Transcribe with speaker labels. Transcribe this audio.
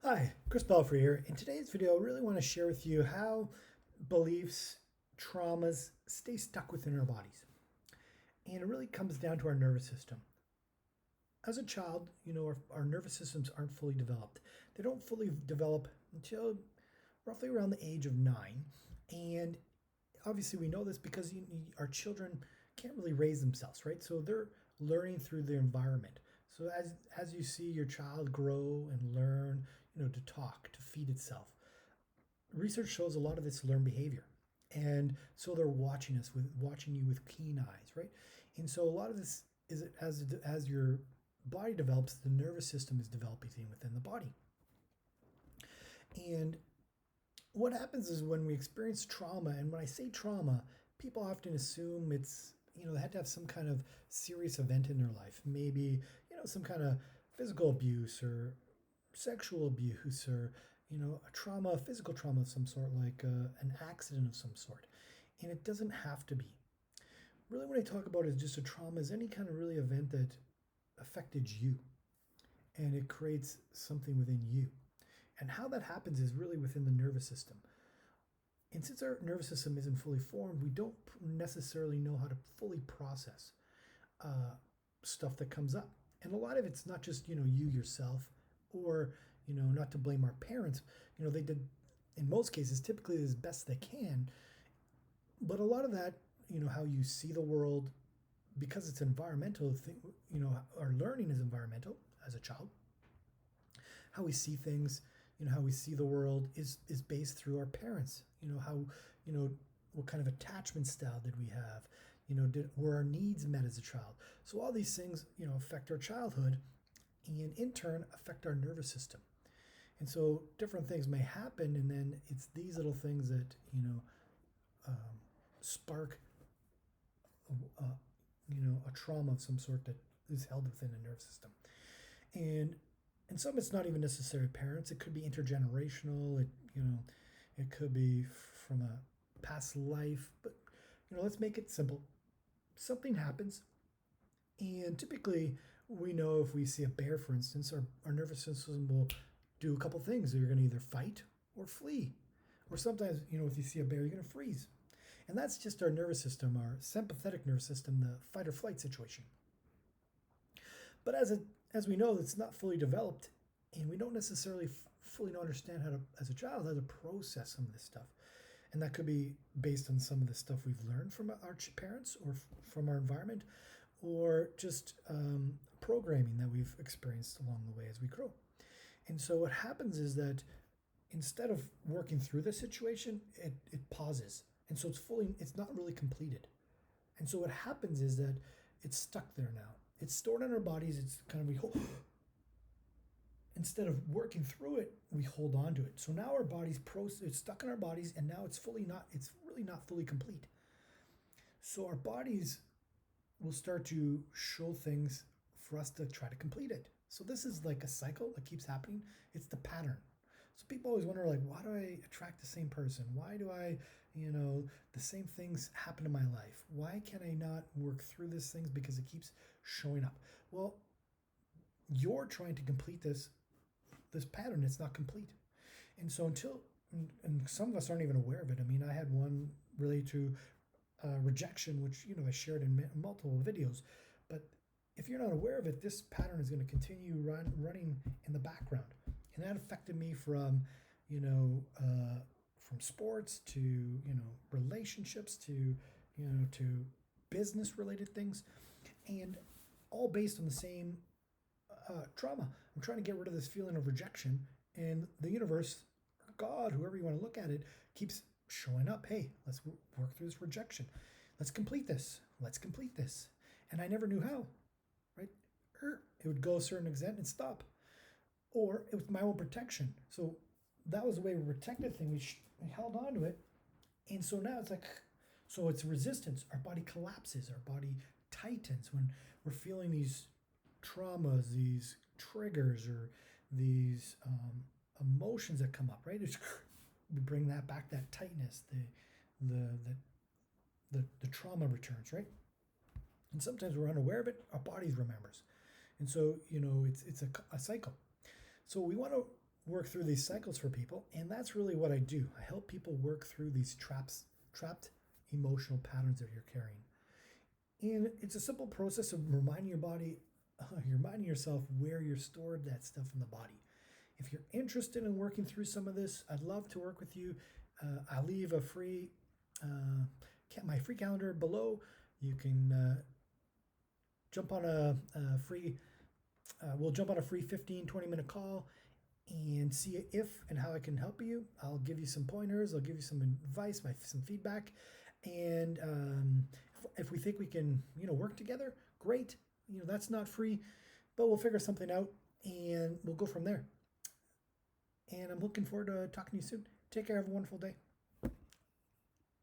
Speaker 1: Hi, Chris Belfry here. In today's video, I really want to share with you how beliefs, traumas stay stuck within our bodies. And it really comes down to our nervous system. As a child, our nervous systems aren't fully developed. They don't fully develop until roughly around the age of 9. And obviously, we know this because our children can't really raise themselves, right? So they're learning through their environment. So as you see your child grow and learn, to talk, to feed itself, research shows a lot of it's learned behavior. And so they're watching you with keen eyes, right? And so a lot of this is as your body develops, the nervous system is developing within the body. And what happens is when we experience trauma, and when I say trauma, people often assume it's, they had to have some kind of serious event in their life, maybe, some kind of physical abuse or sexual abuse, or a physical trauma of some sort, like an accident of some sort. And it doesn't have to be. Really, what I talk about is just a trauma is any kind of really event that affected you, and it creates something within you. And how that happens is really within the nervous system. And since our nervous system isn't fully formed, we don't necessarily know how to fully process uh, stuff that comes up. And a lot of it's not just, you yourself, or, not to blame our parents. They did, in most cases, typically as best they can. But a lot of that, how you see the world, because it's environmental, our learning is environmental as a child. How we see things, how we see the world is based through our parents. How, what kind of attachment style did we have? Were our needs met as a child? So all these things, affect our childhood, and in turn affect our nervous system. And so different things may happen, and then it's these little things that spark, uh, a trauma of some sort that is held within the nervous system. And some it's not even necessarily parents. It could be intergenerational. It could be from a past life. But let's make it simple. Something happens, and typically we know if we see a bear, for instance, our nervous system will do a couple things. You're going to either fight or flee, or sometimes if you see a bear, you're going to freeze. And that's just our nervous system, our sympathetic nervous system, the fight or flight situation. But as we know, it's not fully developed, and we don't necessarily fully understand how to, as a child, how to process some of this stuff. And that could be based on some of the stuff we've learned from our parents, or from our environment, or just programming that we've experienced along the way as we grow. And so what happens is that instead of working through the situation, it pauses. And so it's not really completed. And so what happens is that it's stuck there now. It's stored in our bodies. It's kind of, instead of working through it, we hold on to it. So now our bodies it's stuck in our bodies, and now it's really not fully complete. So our bodies will start to show things for us to try to complete it. So this is like a cycle that keeps happening. It's the pattern. So people always wonder, like, why do I attract the same person? Why do I, the same things happen in my life? Why can I not work through these things because it keeps showing up? Well, you're trying to complete this pattern. It's not complete. And so and some of us aren't even aware of it. I mean, I had one related to rejection, which, I shared in multiple videos. But if you're not aware of it, this pattern is going to continue running in the background. And that affected me from, from sports to, relationships to, to business related things, and all based on the same trauma. I'm trying to get rid of this feeling of rejection, and the universe, or God, whoever you want to look at it, keeps showing up. Hey, let's work through this rejection. Let's complete this. Let's complete this. And I never knew how, right? It would go a certain extent and stop. Or it was my own protection. So that was the way we protected things. We held on to it. And so now it's like, so it's resistance. Our body collapses. Our body tightens when we're feeling these traumas, these triggers, or these emotions that come up, right? We bring that back, that tightness, the trauma returns, right? And sometimes we're unaware of it. Our body remembers. And so, it's a cycle. So we want to work through these cycles for people, and that's really what I do. I help people work through these trapped emotional patterns that you're carrying. And it's a simple process of reminding your body, you're reminding yourself where you're stored that stuff in the body. If you're interested in working through some of this, I'd love to work with you. I'll leave a free my free calendar below. You can jump on a free we'll jump on a free 15-20 minute call and see if and how I can help you. I'll give you some pointers, I'll give you some advice, some feedback, and if we think we can work together, great. That's not free, but we'll figure something out and we'll go from there. And I'm looking forward to talking to you soon. Take care, have a wonderful day.